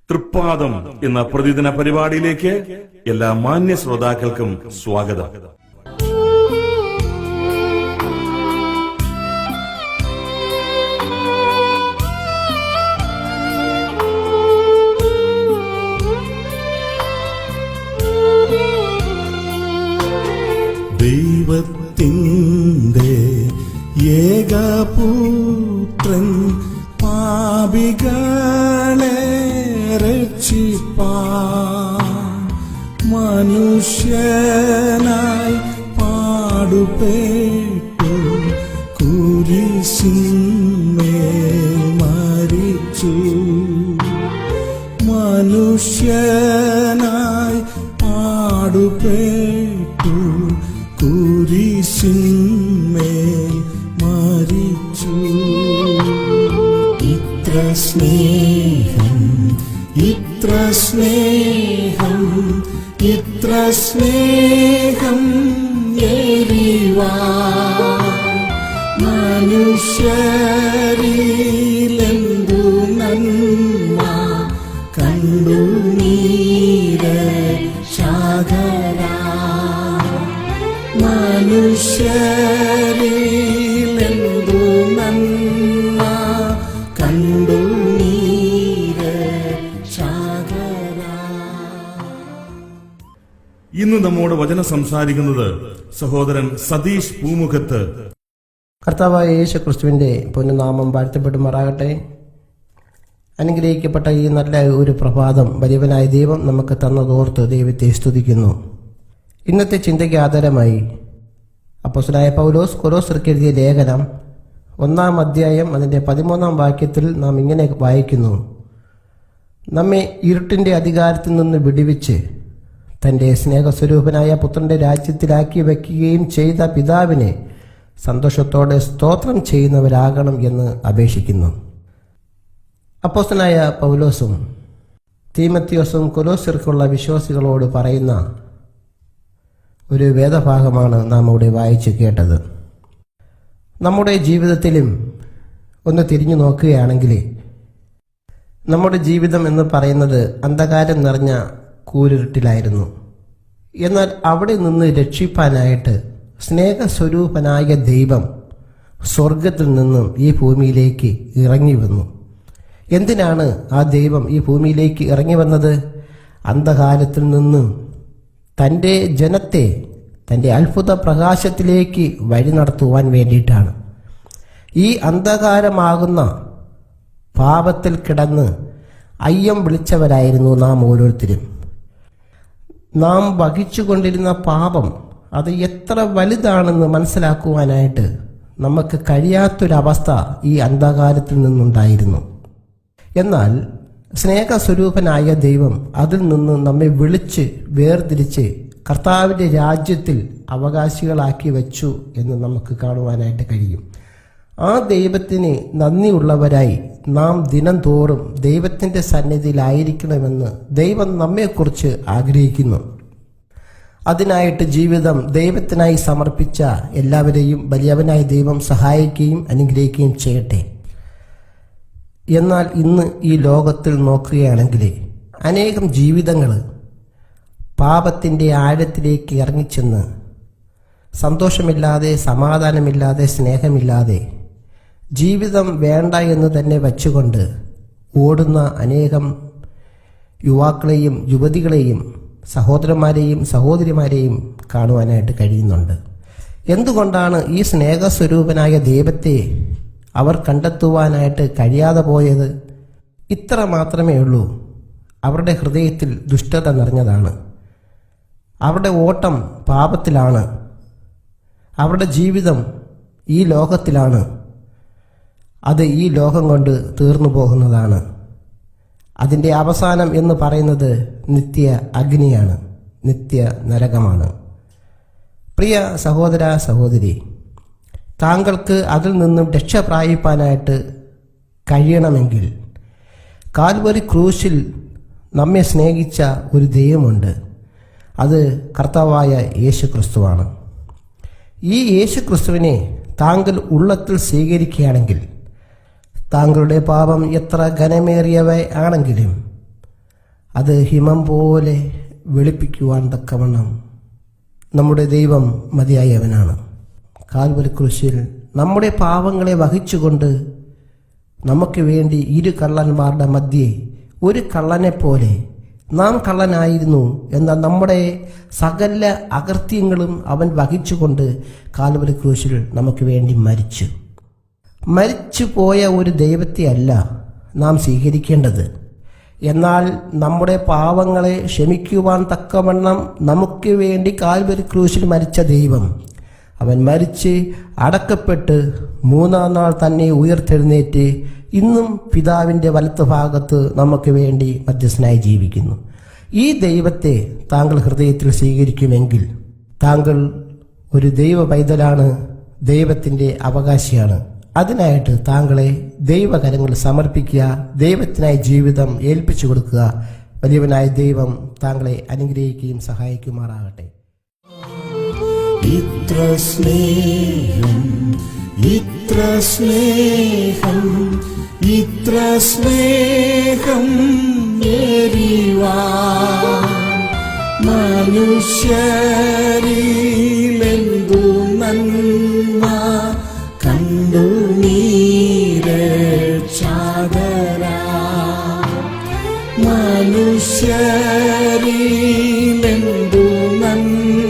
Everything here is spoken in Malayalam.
തൃപ്പാദം എന്ന പ്രതിദിന പരിപാടിയിലേക്ക് എല്ലാ മാന്യ ശ്രോതാക്കൾക്കും സ്വാഗതം. ദൈവത്തിൻ്റെ ഏകപുത്രൻ പാപികളെ രക്ഷിപ്പാൻ മനുഷ്യനായി പാടുപെട്ടു കുരിശിന്മേൽ മരിച്ചു. മനുഷ്യനായി പാടുപെട്ടു കുരിശിന്മേൽ മരിച്ചു. ഇത്ര സ്നേഹം, ഇത്ര സ്നേഹം, ഇത്ര സ്നേഹം എരിവാൻ മനുഷ്യരിലെന്തു നന്മ കണ്ടു നീരക്ഷകരാ. മനുഷ്യരിലെന്തു നന്മ കണ്ടു നീരക്ഷകരാ. ഇന്ന് നമ്മോട് വചനം സംസാരിക്കുന്നത് സഹോദരൻ സതീഷ് പൂമുഖത്ത്. കർത്താവായ യേശു ക്രിസ്തുവിൻ്റെ പൊന്നുനാമം വാഴ്ത്തപ്പെടുമാറാകട്ടെ. അനുഗ്രഹിക്കപ്പെട്ട ഈ നല്ല ഒരു പ്രഭാതം വലിയവനായ ദൈവം നമുക്ക് തന്നതോർത്ത് ദൈവത്തെ സ്തുതിക്കുന്നു. ഇന്നത്തെ ചിന്തയ്ക്ക് ആധാരമായി അപ്പോസ്തലനായ പൗലോസ് കൊലോസ്യർക്ക് എഴുതിയ ലേഖനം 1-ാം അധ്യായം അതിൻ്റെ 13-ാം വാക്യത്തിൽ നാം ഇങ്ങനെ വായിക്കുന്നു: നമ്മെ ഇരുട്ടിൻ്റെ അധികാരത്തിൽ നിന്ന് വിടുവിച്ച് തൻ്റെ സ്നേഹസ്വരൂപനായ പുത്രൻ്റെ രാജ്യത്തിലാക്കി വയ്ക്കുകയും ചെയ്ത പിതാവിനെ സന്തോഷത്തോടെ സ്തോത്രം ചെയ്യുന്നവരാകണം എന്ന് അപേക്ഷിക്കുന്നു. അപ്പോസ്തലനായ പൗലോസും തീമത്തിയോസും കൊലോസ്യർക്കുള്ള വിശ്വാസികളോട് പറയുന്ന ഒരു വേദഭാഗമാണ് നാം ഇവിടെ വായിച്ച് കേട്ടത്. നമ്മുടെ ജീവിതത്തിലും ഒന്ന് തിരിഞ്ഞു നോക്കുകയാണെങ്കിൽ നമ്മുടെ ജീവിതം എന്ന് പറയുന്നത് അന്ധകാരം നിറഞ്ഞ കൂരിരുട്ടിലായിരുന്നു. എന്നാൽ അവിടെ നിന്ന് രക്ഷിപ്പാനായിട്ട് സ്നേഹസ്വരൂപനായ ദൈവം സ്വർഗത്തിൽ നിന്നും ഈ ഭൂമിയിലേക്ക് ഇറങ്ങി വന്നു. എന്തിനാണ് ആ ദൈവം ഈ ഭൂമിയിലേക്ക് ഇറങ്ങി വന്നത്? അന്ധകാരത്തിൽ നിന്നും തൻ്റെ ജനത്തെ തൻ്റെ അത്ഭുത പ്രകാശത്തിലേക്ക് വഴി നടത്തുവാൻ വേണ്ടിയിട്ടാണ്. ഈ അന്ധകാരമാകുന്ന പാപത്തിൽ കിടന്ന് അയ്യം വിളിച്ചവരായിരുന്നു നാം ഓരോരുത്തരും. നാം വഹിച്ചുകൊണ്ടിരുന്ന പാപം അത് എത്ര വലുതാണെന്ന് മനസ്സിലാക്കുവാനായിട്ട് നമുക്ക് കഴിയാത്തൊരവസ്ഥ ഈ അന്ധകാരത്തിൽ നിന്നുണ്ടായിരുന്നു. എന്നാൽ സ്നേഹസ്വരൂപനായ ദൈവം അതിൽ നിന്ന് നമ്മെ വിളിച്ച് വേർതിരിച്ച് കർത്താവിൻ്റെ രാജ്യത്തിൽ അവകാശികളാക്കി വച്ചു എന്ന് നമുക്ക് കാണുവാനായിട്ട് കഴിയും. ആ ദൈവത്തിന് നന്ദിയുള്ളവരായി നാം ദിനം തോറും ദൈവത്തിൻ്റെ സന്നിധിയിലായിരിക്കണമെന്ന് ദൈവം നമ്മെക്കുറിച്ച് ആഗ്രഹിക്കുന്നു. അതിനായിട്ട് ജീവിതം ദൈവത്തിനായി സമർപ്പിച്ച എല്ലാവരെയും വലിയവനായ ദൈവം സഹായിക്കുകയും അനുഗ്രഹിക്കുകയും ചെയ്യട്ടെ. എന്നാൽ ഇന്ന് ഈ ലോകത്തിൽ നോക്കുകയാണെങ്കിൽ അനേകം ജീവിതങ്ങൾ പാപത്തിൻ്റെ ആഴത്തിലേക്ക് ഇറങ്ങിച്ചെന്ന് സന്തോഷമില്ലാതെ, സമാധാനമില്ലാതെ, സ്നേഹമില്ലാതെ, ജീവിതം വേണ്ട എന്ന് തന്നെ വച്ചുകൊണ്ട് ഓടുന്ന അനേകം യുവാക്കളെയും യുവതികളെയും സഹോദരന്മാരെയും സഹോദരിമാരെയും കാണുവാനായിട്ട് കഴിയുന്നുണ്ട്. എന്തുകൊണ്ടാണ് ഈ സ്നേഹസ്വരൂപനായ ദൈവത്തെ അവർ കണ്ടെത്തുവാനായിട്ട് കഴിയാതെ പോയത്? ഇത്ര മാത്രമേ ഉള്ളൂ. അവരുടെ ഹൃദയത്തിൽ ദുഷ്ടത നിറഞ്ഞതാണ്. അവരുടെ ഓട്ടം പാപത്തിലാണ്. അവരുടെ ജീവിതം ഈ ലോകത്തിലാണ്. അത് ഈ ലോകം കൊണ്ട് തീർന്നു പോകുന്നതാണ്. അതിൻ്റെ അവസാനം എന്ന് പറയുന്നത് നിത്യ അഗ്നിയാണ്, നിത്യ നരകമാണ്. പ്രിയ സഹോദര സഹോദരി, താങ്കൾക്ക് അതിൽ നിന്നും രക്ഷ പ്രാപിപ്പാനായിട്ട് കഴിയണമെങ്കിൽ കാൽവരി ക്രൂശിൽ നമ്മെ സ്നേഹിച്ച ഒരു ദൈവമുണ്ട്. അത് കർത്താവായ യേശു ക്രിസ്തുവാണ്. ഈ യേശു ക്രിസ്തുവിനെ താങ്കൾ ഉള്ളത്തിൽ സ്വീകരിക്കുകയാണെങ്കിൽ താങ്കളുടെ പാപം എത്ര ഘനമേറിയവ ആണെങ്കിലും അത് ഹിമം പോലെ വെളുപ്പിക്കുവാൻ തക്കവണ്ണം നമ്മുടെ ദൈവം മതിയായവനാണ്. കാൽവരി ക്രൂശിൽ നമ്മുടെ പാവങ്ങളെ വഹിച്ചുകൊണ്ട് നമുക്ക് വേണ്ടി ഇരു കള്ളന്മാരുടെ മധ്യേ ഒരു കള്ളനെ പോലെ, നാം കള്ളനായിരുന്നു എന്നാൽ നമ്മുടെ സകല അകൃത്യങ്ങളും അവൻ വഹിച്ചുകൊണ്ട് കാൽവരി ക്രൂശിൽ നമുക്ക് വേണ്ടി മരിച്ചു പോയ ഒരു ദൈവത്തെ അല്ല നാം സ്വീകരിക്കേണ്ടത്. എന്നാൽ നമ്മുടെ പാവങ്ങളെ ക്ഷമിക്കുവാൻ തക്കവണ്ണം നമുക്ക് വേണ്ടി കാൽവരി ക്രൂശിൽ മരിച്ച ദൈവം, അവൻ മരിച്ച് അടക്കപ്പെട്ട് മൂന്നാം നാൾ തന്നെ ഉയർത്തെഴുന്നേറ്റ് ഇന്നും പിതാവിൻ്റെ വലത്ത് ഭാഗത്ത് നമുക്ക് വേണ്ടി മധ്യസ്ഥനായി ജീവിക്കുന്നു. ഈ ദൈവത്തെ താങ്കൾ ഹൃദയത്തിൽ സ്വീകരിക്കുമെങ്കിൽ താങ്കൾ ഒരു ദൈവ പൈതലാണ്, ദൈവത്തിൻ്റെ അവകാശിയാണ്. അതിനായിട്ട് താങ്കളെ ദൈവകരങ്ങളിൽ സമർപ്പിക്കുക, ദൈവത്തിനായി ജീവിതം ഏൽപ്പിച്ചു കൊടുക്കുക. വലിയവനായ ദൈവം താങ്കളെ അനുഗ്രഹിക്കുകയും സഹായിക്കുമാറാകട്ടെ. ഇത്ര സ്നേഹം, ഇത്ര സ്നേഹം, ഇത്ര സ്നേഹം ഏറിവാൻ മനുഷ്യരിലെന്തു നന്മ കണ്ടു നീരക്ഷാകരാ. മനുഷ്യരിലെന്തു നന്മ